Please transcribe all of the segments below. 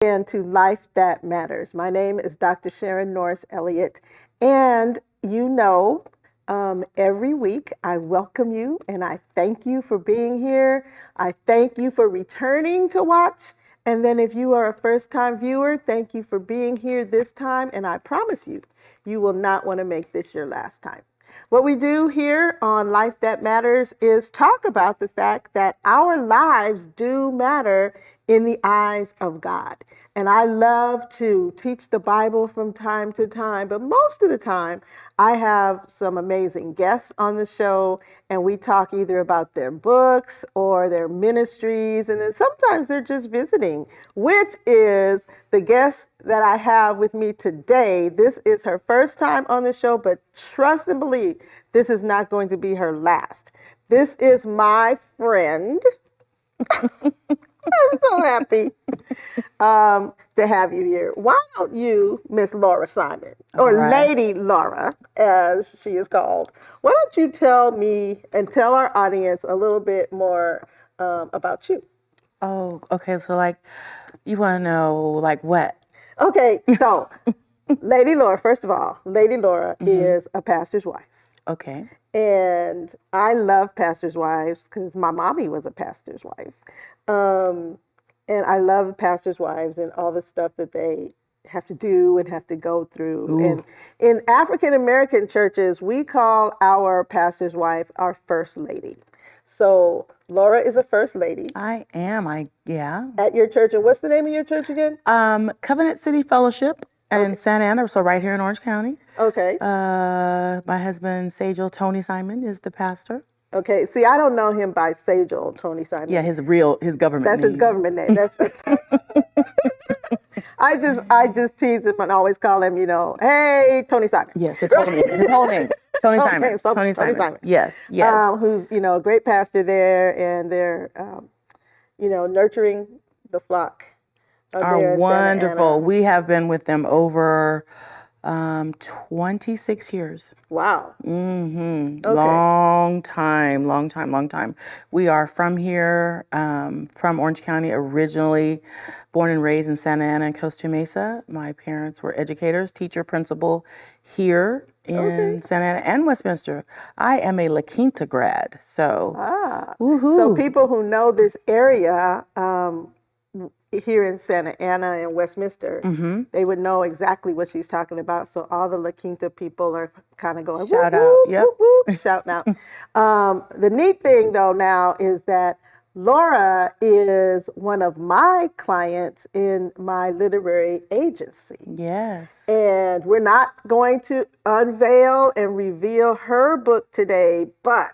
And to Life That Matters. My name is Dr. Sharon Norris Elliott, and every week I welcome you and I thank you for being here. I thank you for returning to watch. And then if you are a first-time viewer, thank you for being here this time, and I promise you, you will not want to make this your last time. What we do here on Life That Matters is talk about the fact that our lives do matter in the eyes of God. And I love to teach the Bible from time to time, but most of the time I have some amazing guests on the show, and we talk either about their books or their ministries, and then sometimes they're just visiting, which is the guest that I have with me today. This is her first time on the show, but trust and believe this is not going to be her last. This is my friend. I'm so happy to have you here. Why don't you, Miss Laura Simon, or Lady Laura, as she is called, why don't you tell me and tell our audience a little bit more about you? Oh, okay. So, you want to know, what? Okay, so Lady Laura, first of all, Lady Laura is a pastor's wife. Okay. And I love pastors' wives because my mommy was a pastor's wife. And I love pastors' wives and all the stuff that they have to do and have to go through. Ooh. And in African American churches, we call our pastor's wife our first lady. So Laura is a first lady. I am. Yeah. At your church. And what's the name of your church again? Covenant City Fellowship in Santa Ana, so right here in Orange County. Okay. My husband, Sajal Tony Simon, is the pastor. Okay. See, I don't know him by Sajal Tony Simon. Yeah, his government name. That's his government name. That's I just tease him and always call him, hey, Tony Simon. Yes, his whole name. Tony Simon. Tony Simon. Yes. Who's, a great pastor there, and they're, nurturing the flock. Are wonderful. We have been with them over 26 years. Wow. Mm-hmm. Okay. Long time. We are from here, from Orange County, originally born and raised in Santa Ana and Costa Mesa. My parents were educators, teacher, principal here in Santa Ana and Westminster. I am a La Quinta grad, so. Woohoo. So people who know this area, here in Santa Ana and Westminster, they would know exactly what she's talking about. So all the La Quinta people are kind of going, shout out, yep. Shouting out. The neat thing though now is that Laura is one of my clients in my literary agency. Yes. And we're not going to unveil and reveal her book today, but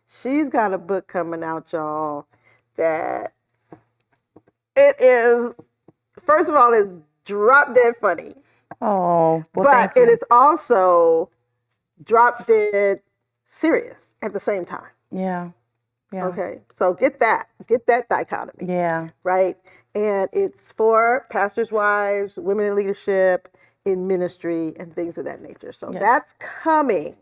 she's got a book coming out, y'all, that it is, first of all, it's drop dead funny. Oh, well, but it is also drop dead serious at the same time. Yeah. Okay, so get that dichotomy. Yeah. Right? And it's for pastors' wives, women in leadership, in ministry, and things of that nature. So that's coming.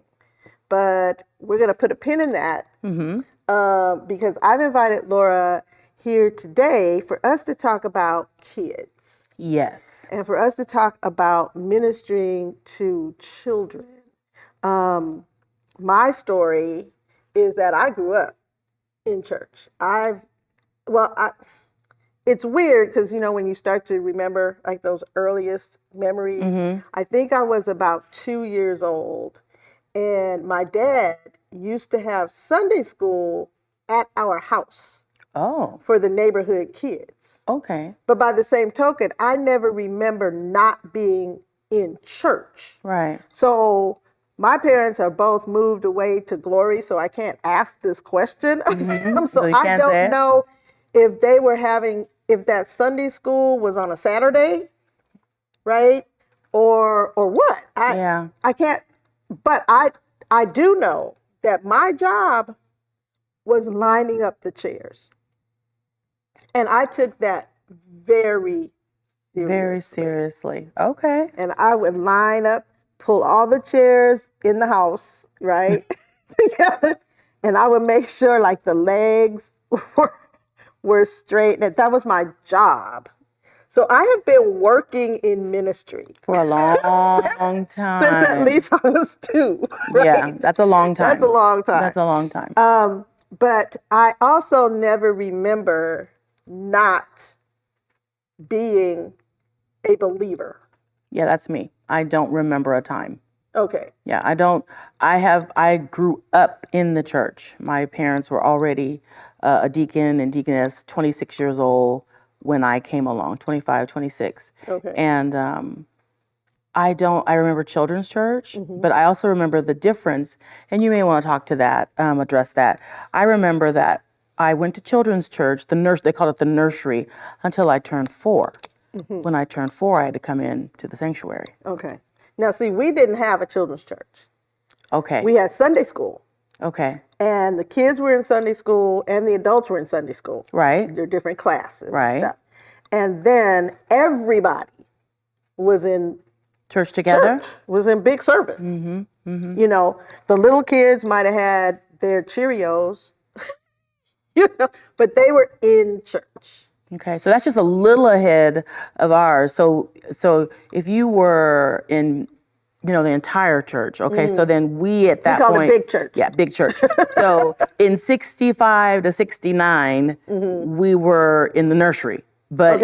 But we're going to put a pin in that because I've invited Laura here today for us to talk about kids. Yes. And for us to talk about ministering to children. My story is that I grew up in church. It's weird because, when you start to remember like those earliest memories, I think I was about 2 years old, and my dad used to have Sunday school at our house. Oh. For the neighborhood kids. Okay. But by the same token, I never remember not being in church. Right. So my parents are both moved away to glory, so I can't ask this question. So I don't know if they were if that Sunday school was on a Saturday, right? Or what. I can't, but I do know that my job was lining up the chairs. And I took that very seriously. Okay. And I would line up, pull all the chairs in the house, right, together. And I would make sure like the legs were straight. And that was my job. So I have been working in ministry For a long since at time. least I was 2. Right? Yeah, that's a long time. That's a long time. That's a long time. But I also never remember not being a believer. Yeah, that's me. I don't remember a time. Okay. Yeah, I don't. I grew up in the church. My parents were already a deacon and deaconess, 26 years old when I came along, 25, 26. Okay. And I remember children's church, but I also remember the difference, and you may want to talk to that, address that. I remember that I went to children's church, they called it the nursery, until I turned 4. When I turned 4, I had to come in to the sanctuary. Okay. Now, see, we didn't have a children's church. Okay. We had Sunday school. Okay. And the kids were in Sunday school and the adults were in Sunday school. Right. They're different classes. Right. And stuff. And then everybody was in Church together? church, was in big service. You know, the little kids might have had their Cheerios, but they were in church. Okay, so that's just a little ahead of ours. So if you were in, the entire church, okay, so then we at that call it point, big church. Yeah, big church. So in 65 to 69, we were in the nursery, but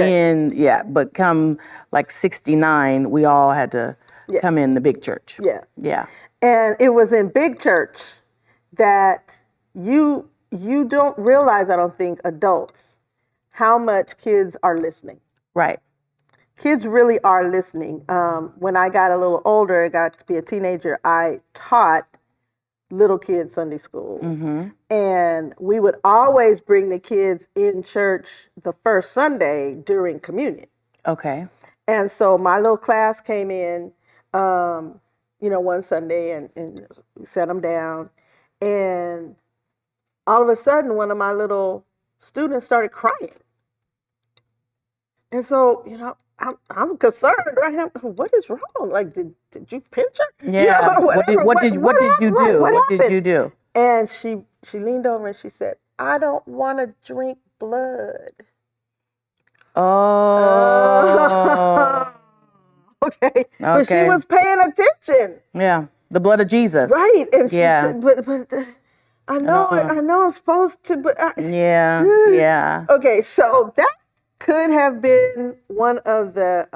but come like 69, we all had to come in the big church. Yeah. Yeah. And it was in big church that you don't realize, I don't think, adults, how much kids are listening. Right. Kids really are listening. When I got a little older, I got to be a teenager, I taught little kids Sunday school. And we would always bring the kids in church the first Sunday during communion. Okay. And so my little class came in, one Sunday and set them down. And all of a sudden, one of my little students started crying. And so, I'm concerned, right? What is wrong? Like, did you pinch her? Yeah. What did you do? What did you do? And she leaned over and she said, "I don't want to drink blood." Oh. Okay. But she was paying attention. Yeah. The blood of Jesus. Right. And she said, but I know I'm supposed to, but yeah. Okay, so that could have been one of the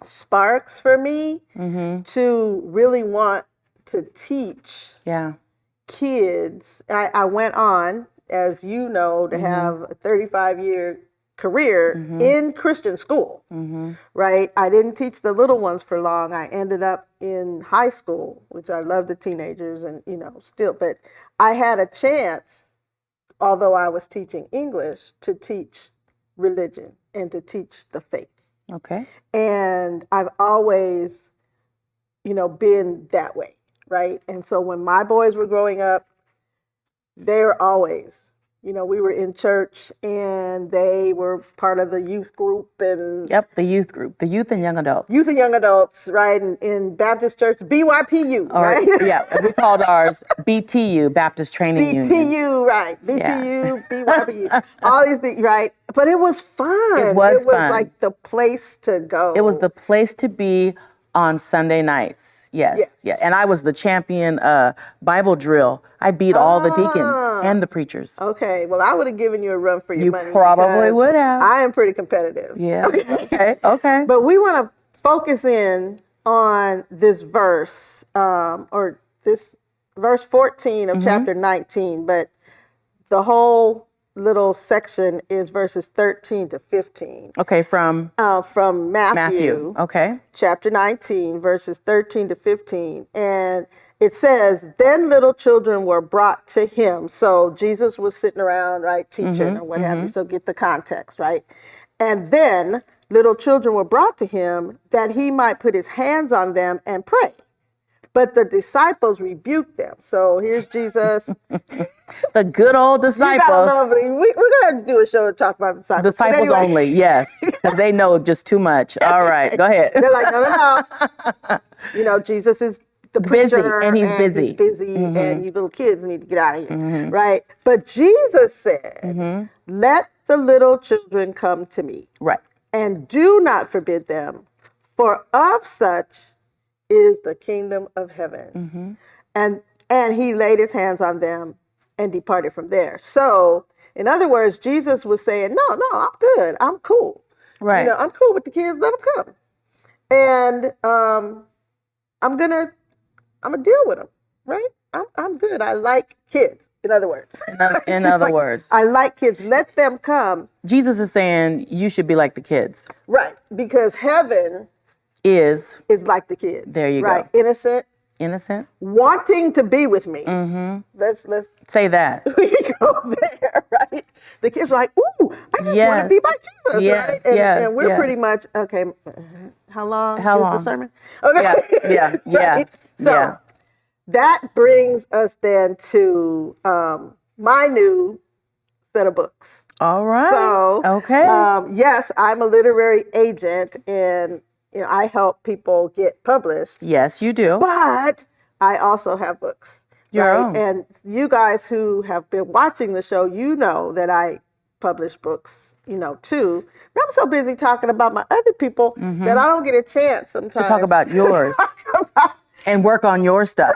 sparks for me to really want to teach kids. I went on, as you know, to have a 35-year career in Christian school, right? I didn't teach the little ones for long. I ended up in high school, which I love the teenagers and, still, but I had a chance, although I was teaching English, to teach religion and to teach the faith. Okay. And I've always, been that way, right? And so when my boys were growing up, they were always, we were in church and they were part of the youth group and... Yep, the youth group, the youth and young adults. Youth and young adults, right? In Baptist church, BYPU, right? Yeah, we called ours BTU, Baptist Training Union. BTU, right. BTU, BYPU, all these things, right? But it was fun. It was fun. Like the place to go. It was the place to be on Sunday nights. Yes. Yeah. And I was the champion Bible drill. I beat all the deacons and the preachers. Okay. Well, I would have given you a run for your money. You probably would have. I am pretty competitive. Yeah. Okay. But we want to focus in on this verse, or this verse 14 of chapter 19. But the whole little section is verses 13 to 15. Okay, from Matthew. Okay. Chapter 19, verses 13 to 15. And it says, "Then little children were brought to him." So Jesus was sitting around, right, teaching or what have you. So get the context, right? "And then little children were brought to him that he might put his hands on them and pray. But the disciples rebuked them." So here's Jesus. The good old disciples. We're going to have to do a show to talk about disciples. Disciples only, yes. Because they know just too much. All right, go ahead. They're like, no. Jesus is the preacher. And he's busy. He's busy, and you little kids need to get out of here, right? But Jesus said, "Let the little children come to me." Right. and do not forbid them, for of such is the kingdom of heaven. And he laid his hands on them and departed from there. So, in other words, Jesus was saying, no, I'm good. I'm cool. Right. I'm cool with the kids. Let them come. And I'm gonna deal with them. Right. I'm good. I like kids. In other words. In other words. I like kids. Let them come. Jesus is saying you should be like the kids. Right. Because heaven is like the kids. There you go. Innocent. Wanting to be with me. Let's say that. We can go there, right? The kids are like, ooh, I just want to be by Jesus, right? And we're pretty much, okay, how long is the sermon? Okay. Yeah. Right? So that brings us then to my new set of books. All right. So, okay. Yes, I'm a literary agent and I help people get published. Yes, you do. But I also have books. Your own. And you guys who have been watching the show, you know that I publish books, too. But I'm so busy talking about my other people that I don't get a chance sometimes to talk about yours and work on your stuff.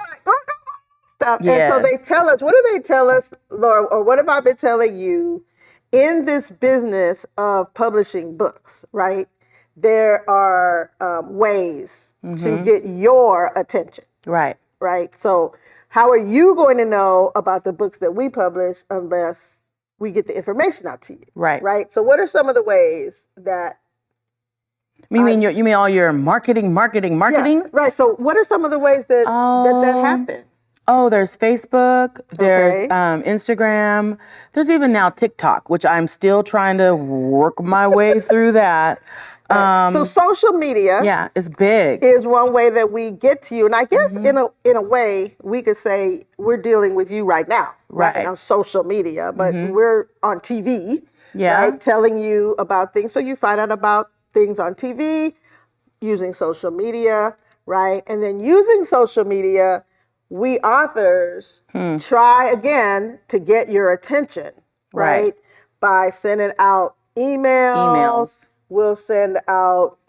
Stuff. Yes. And so they tell us, what do they tell us, Laura, or what have I been telling you in this business of publishing books, right? There are ways to get your attention. Right. Right. So how are you going to know about the books that we publish unless we get the information out to you? Right. Right. So what are some of the ways that you mean all your marketing? Yeah, right. So what are some of the ways that that happens? Oh, there's Facebook, there's Instagram, there's even now TikTok, which I'm still trying to work my way through that. So social media, is big. Is one way that we get to you, and I guess in a way we could say we're dealing with you right now, right on social media, but we're on TV, right, telling you about things. So you find out about things on TV using social media, right, and then using social media, we authors try again to get your attention, right, by sending out emails. We'll send out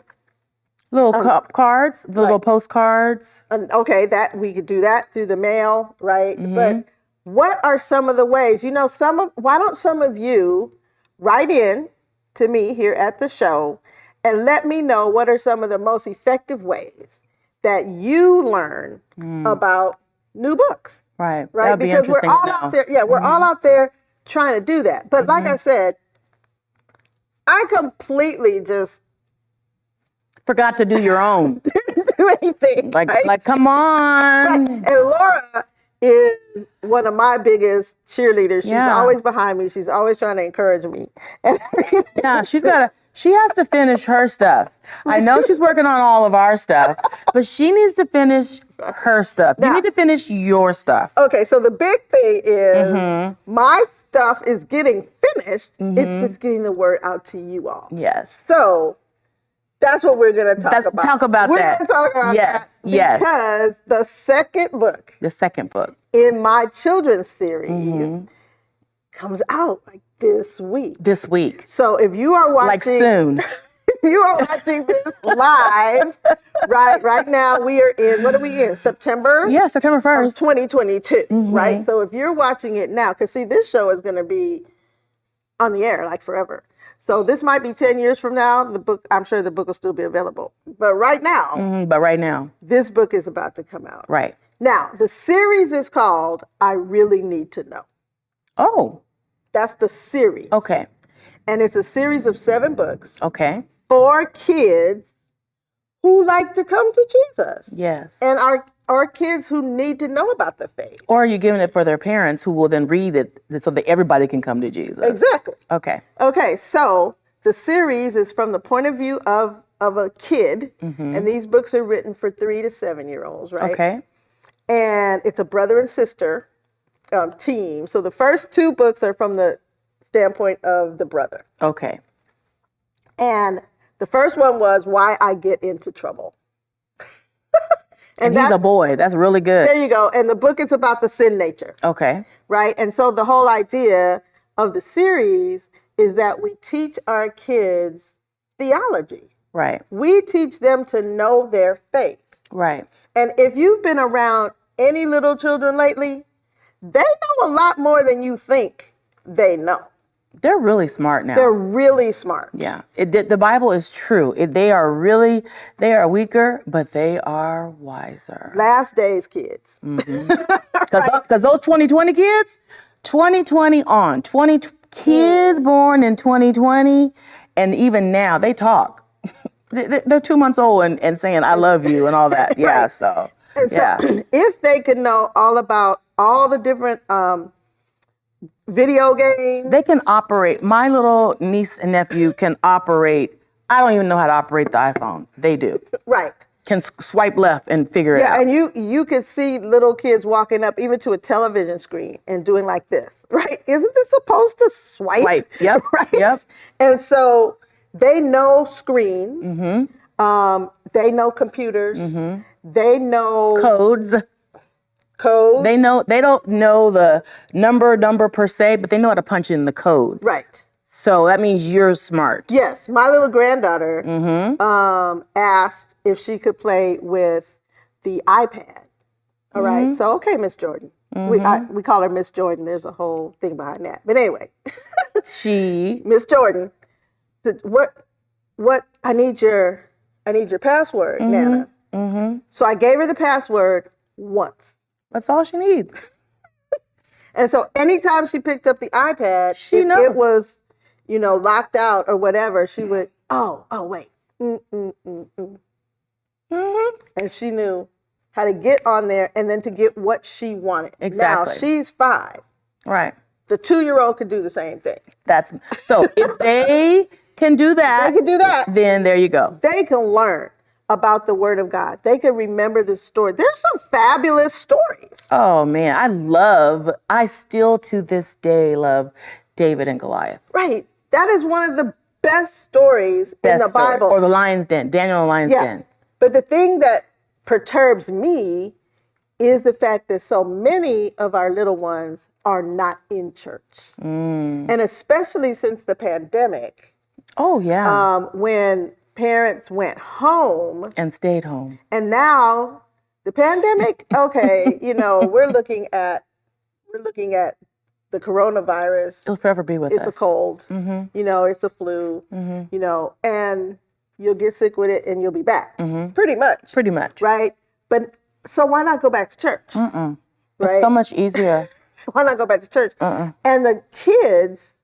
little cards, little postcards. Okay, that we could do that through the mail, right? But what are some of the ways? Why don't some of you write in to me here at the show and let me know what are some of the most effective ways that you learn about new books, right? Right, because we're all out there. Yeah, we're all out there trying to do that. But like I said, I completely just forgot to do your own. Didn't do anything. Like, come on. Right. And Laura is one of my biggest cheerleaders. She's always behind me. She's always trying to encourage me. And she has to finish her stuff. I know she's working on all of our stuff, but she needs to finish her stuff. You need to finish your stuff. Okay, so the big thing is my stuff is getting finished. It's just getting the word out to you all. Yes. So that's what we're going to talk about. Talk about we're that. We're going to talk about that. Yes. Because the second book in my children's series comes out like this week. So if you are watching, like soon. If you are watching this live, right now we are in, what are we in? September? Yeah, September 1st. 2022, right? So if you're watching it now, because see, this show is going to be on the air like forever. So this might be 10 years from now. The book, I'm sure the book will still be available. But right now, this book is about to come out. Right. Now, the series is called I Really Need to Know. Oh. That's the series. Okay. And it's a series of 7 books. Okay. For kids who like to come to Jesus. Yes. And are kids who need to know about the faith. Or are you giving it for their parents who will then read it so that everybody can come to Jesus? Exactly. Okay. Okay, so the series is from the point of view of a kid. And these books are written for 3 to 7-year-olds, right? Okay. And it's a brother and sister team. So the first 2 books are from the standpoint of the brother. Okay. And the first one was Why I Get Into Trouble. and he's a boy. That's really good. There you go. And the book is about the sin nature. Okay. Right? And so the whole idea of the series is that we teach our kids theology. Right. We teach them to know their faith. Right. And if you've been around any little children lately, they know a lot more than you think they know. They're really smart now. They're really smart. Yeah. The Bible is true. They are weaker, but they are wiser. Last days kids. Because those 2020 kids, 2020 on, kids born in 2020, and even now they talk. They're 2 months old and saying, I love you and all that. Yeah, Right. so, And yeah. so if they could know all about all the different video games. They can operate. My little niece and nephew can operate. I don't even know how to operate the iPhone. They do. Right. Can swipe left and figure it out. Yeah, and you can see little kids walking up even to a television screen and doing like this, right? Isn't this supposed to swipe? Swipe. Yep. Right. Yep. And so they know screens. They know computers. They know Codes. codes. They don't know the number per se, but they know how to punch in the codes. Right. So that means you're smart. Yes, my little granddaughter asked if she could play with the iPad. All right. So okay, Miss Jordan. We call her Miss Jordan. There's a whole thing behind that. But anyway, Miss Jordan, what I need your password, Nana. So I gave her the password once. That's all she needs. And so anytime she picked up the iPad, if knows. it was, locked out or whatever, she would, oh, wait. And she knew how to get on there and then to get what she wanted. Exactly. Now she's 5. Right. The 2-year-old could do the same thing. So if they can do that, then there you go. They can learn about the Word of God. They can remember the story. There's some fabulous stories. Oh man, I still to this day love David and Goliath. Right. That is one of the best stories in the Bible. Or the Lion's Den, Daniel and the Lion's Den. But the thing that perturbs me is the fact that so many of our little ones are not in church. And especially since the pandemic. Oh yeah. When parents went home and stayed home. And now the pandemic, okay, we're looking at the coronavirus. It'll forever be with us. It's a cold, it's a flu, and you'll get sick with it and you'll be back. Pretty much. Right? But so why not go back to church? Right? It's so much easier. Why not go back to church? And the kids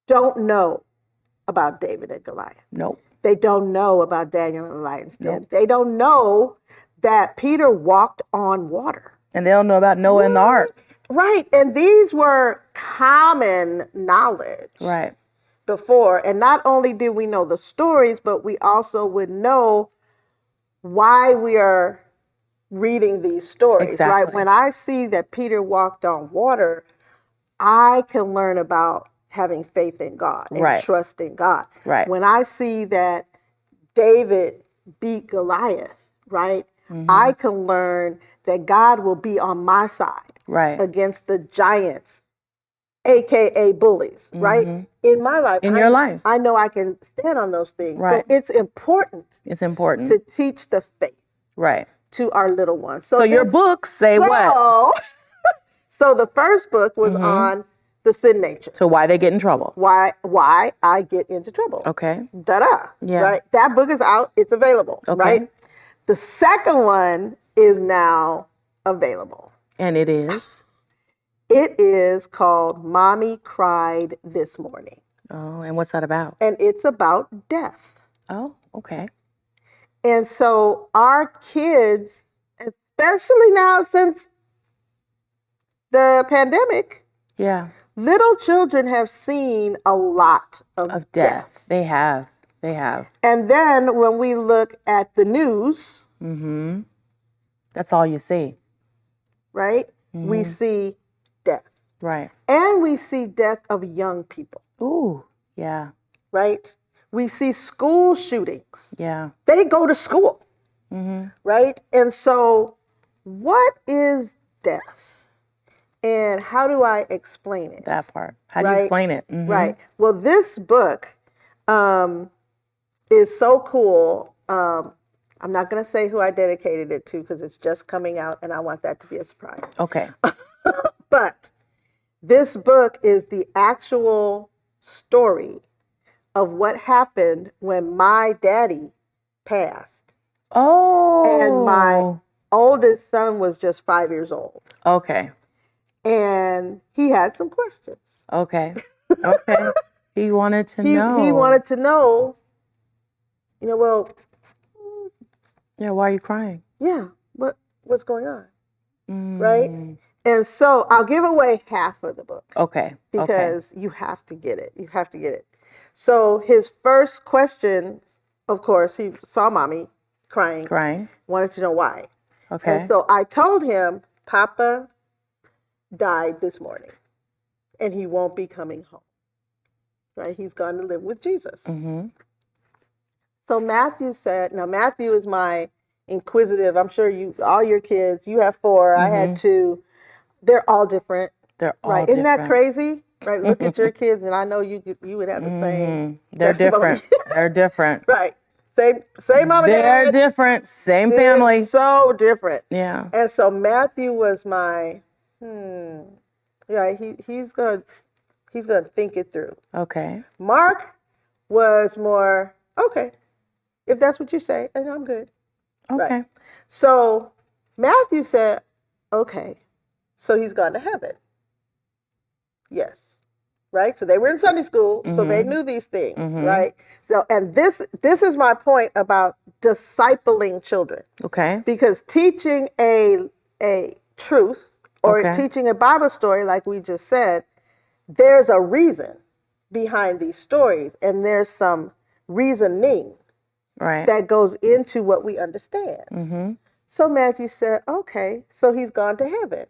don't know about David and Goliath. Nope. They don't know about Daniel and the Lion's Den. Nope. They don't know that Peter walked on water. And they don't know about Noah and the ark. Right. And these were common knowledge. Right. Before. And not only did we know the stories, but we also would know why we are reading these stories. Exactly. Right. When I see that Peter walked on water, I can learn about having faith in God and trust in God. Right. When I see that David beat Goliath, right, I can learn that God will be on my side against the giants, AKA bullies, right? In my life. Your life. I know I can stand on those things. Right. So it's important. It's important. To teach the faith. Right. To our little ones. So your books say what? So the first book was on the sin nature. So why they get in trouble? Why I get into trouble. Okay. Da-da. Yeah. Right? That book is out. It's available. Okay. Right? The second one is now available. And it is? It is called Mommy Cried This Morning. Oh, and what's that about? And it's about death. Oh, okay. And so our kids, especially now since the pandemic, little children have seen a lot of death. They have. And then when we look at the news, that's all you see. Right? We see death. Right. And we see death of young people. Ooh, yeah. Right? We see school shootings. Yeah. They go to school. Right? And so what is death? And how do I explain it? That part. How do you explain it? Right. Well, this book is so cool. I'm not going to say who I dedicated it to because it's just coming out and I want that to be a surprise. Okay. But this book is the actual story of what happened when my daddy passed. Oh. And my oldest son was just 5 years old. Okay. And he had some questions. Okay. Okay. He wanted to know. He wanted to know, well, yeah, why are you crying? Yeah, what's going on? Right? And so I'll give away half of the book. Okay. Because you have to get it. You have to get it. So his first question, of course, he saw mommy crying. Wanted to know why. Okay. And so I told him, Papa died this morning and he won't be coming home. Right? He's gone to live with Jesus. Mm-hmm. So Matthew said, now Matthew is my inquisitive. I'm sure all your kids, you have 4, I had 2. They're all different. They're all right. different. Isn't that crazy? Right. Look at your kids, and I know you would have the same. They're different. They're different. Right. Same mom and dad. They're different. Same family. So different. Yeah. And so Matthew was my yeah. He's gonna think it through. Okay. Mark was more okay. If that's what you say, and I'm good. Okay. Right. So Matthew said, okay. So he's gone to heaven. Yes. Right? So they were in Sunday school, so they knew these things, right? So, and this is my point about discipling children. Okay. Because teaching a truth or teaching a Bible story, like we just said, there's a reason behind these stories, and there's some reasoning that goes into what we understand. So Matthew said, okay, so he's gone to heaven.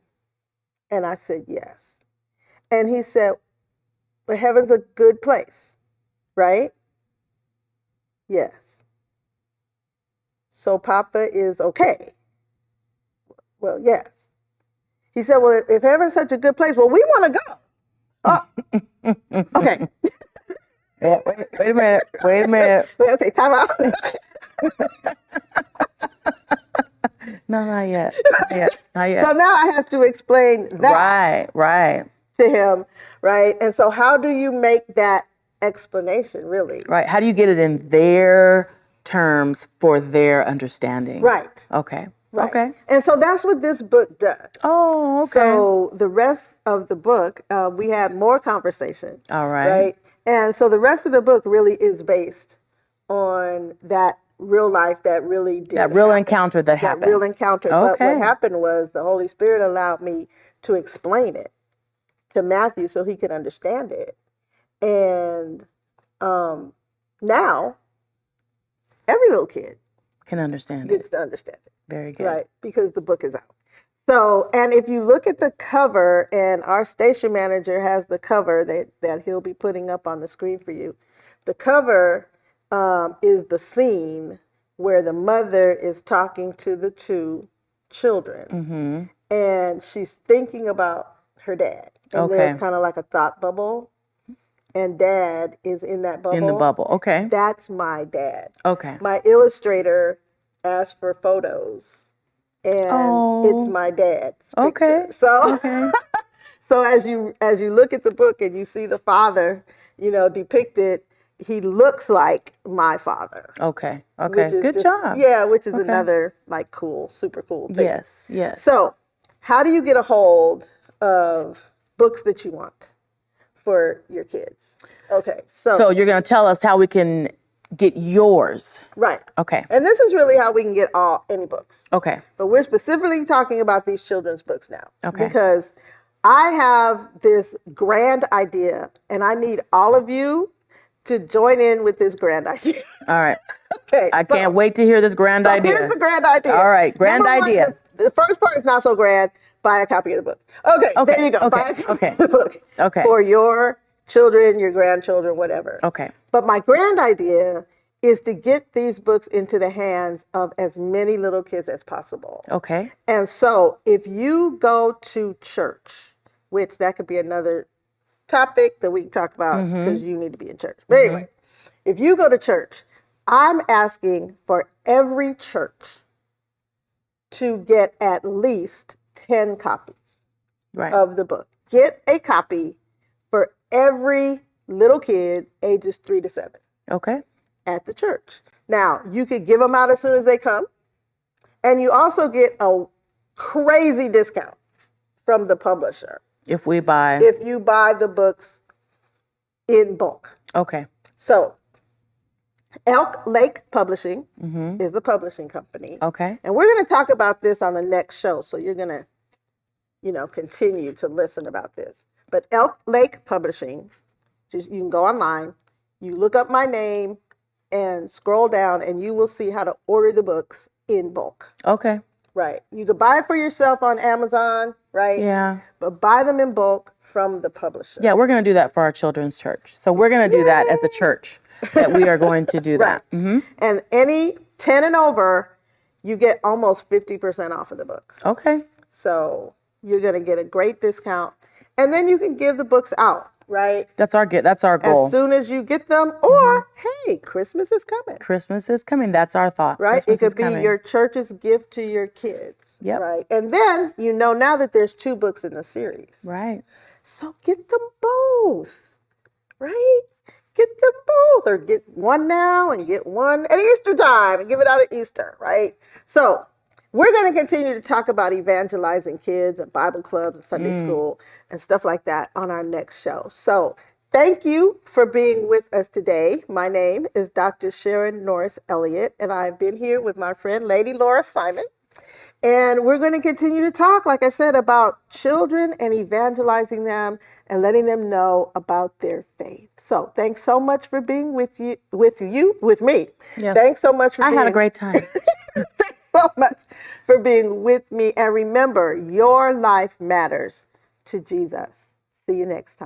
And I said, yes. And he said, but heaven's a good place, right? Yes. So Papa is okay. Well, yes. He said, well, if heaven's such a good place, well, we want to go. Oh, okay. Wait a minute. Wait, okay, time out. No, not yet. So now I have to explain that. Right. To him, right? And so how do you make that explanation, really? Right. How do you get it in their terms for their understanding? Right. Okay. Right. Okay. And so that's what this book does. Oh, okay. So the rest of the book, we had more conversation. All right. Right. And so the rest of the book really is based on that real life that really did that real happen. Encounter that happened. That real encounter. Okay. But what happened was the Holy Spirit allowed me to explain it to Matthew so he could understand it. And now every little kid can understand gets to understand it. Very good. Right, because the book is out. So, and if you look at the cover, and our station manager has the cover that he'll be putting up on the screen for you. The cover is the scene where the mother is talking to the 2 children. And she's thinking about her dad. And there's kind of like a thought bubble. And dad is in that bubble. In the bubble, okay. That's my dad. Okay. My illustrator asked for photos. And it's my dad's picture. So, so as you look at the book and you see the father, depicted, he looks like my father. Okay. Good job. Yeah, which is another super cool thing. Yes. So, how do you get a hold of books that you want for your kids? Okay. So you're going to tell us how we can get yours. Right. Okay. And this is really how we can get any books. Okay. But we're specifically talking about these children's books now. Okay. Because I have this grand idea, and I need all of you to join in with this grand idea. All right. Okay. I can't wait to hear this grand idea. Here's the grand idea. All right. Grand idea. The first part is not so grand. Buy a copy of the book. Okay. There you go. Buy a copy of the book. Okay. For your children, your grandchildren, whatever. Okay. But my grand idea is to get these books into the hands of as many little kids as possible. Okay. And so if you go to church, which that could be another topic that we can talk about because you need to be in church. But anyway, if you go to church I'm asking for every church to get at least 10 copies of the book. Get a copy for every little kid ages 3 to 7. Okay. At the church. Now, you could give them out as soon as they come, and you also get a crazy discount from the publisher if you buy the books in bulk. Okay. So, Elk Lake Publishing is the publishing company. Okay. And we're going to talk about this on the next show, so you're going to, continue to listen about this. But Elk Lake Publishing, you can go online, you look up my name, and scroll down, and you will see how to order the books in bulk. Okay. Right. You could buy it for yourself on Amazon, right? Yeah. But buy them in bulk from the publisher. Yeah, we're going to do that for our children's church. So we're going to do that as a church, that we are going to do that. Mm-hmm. And any 10 and over, you get almost 50% off of the books. Okay. So you're going to get a great discount. And then you can give the books out. Right. That's our goal. As soon as you get them, or hey, Christmas is coming. Christmas is coming. That's our thought. Right. Christmas it could be your church's gift to your kids. Yep. Right. And then now that there's 2 books in the series. Right. So get them both. Right. Get them both, or get one now and get one at Easter time and give it out at Easter. Right. So we're going to continue to talk about evangelizing kids and Bible clubs and Sunday school and stuff like that on our next show. So thank you for being with us today. My name is Dr. Sharon Norris Elliott, and I've been here with my friend, Lady Laura Simon. And we're going to continue to talk, like I said, about children and evangelizing them and letting them know about their faith. So thanks so much for being with me. Yes. Thanks so much for I had a great time. Thanks so much for being with me. And remember, your life matters to Jesus. See you next time.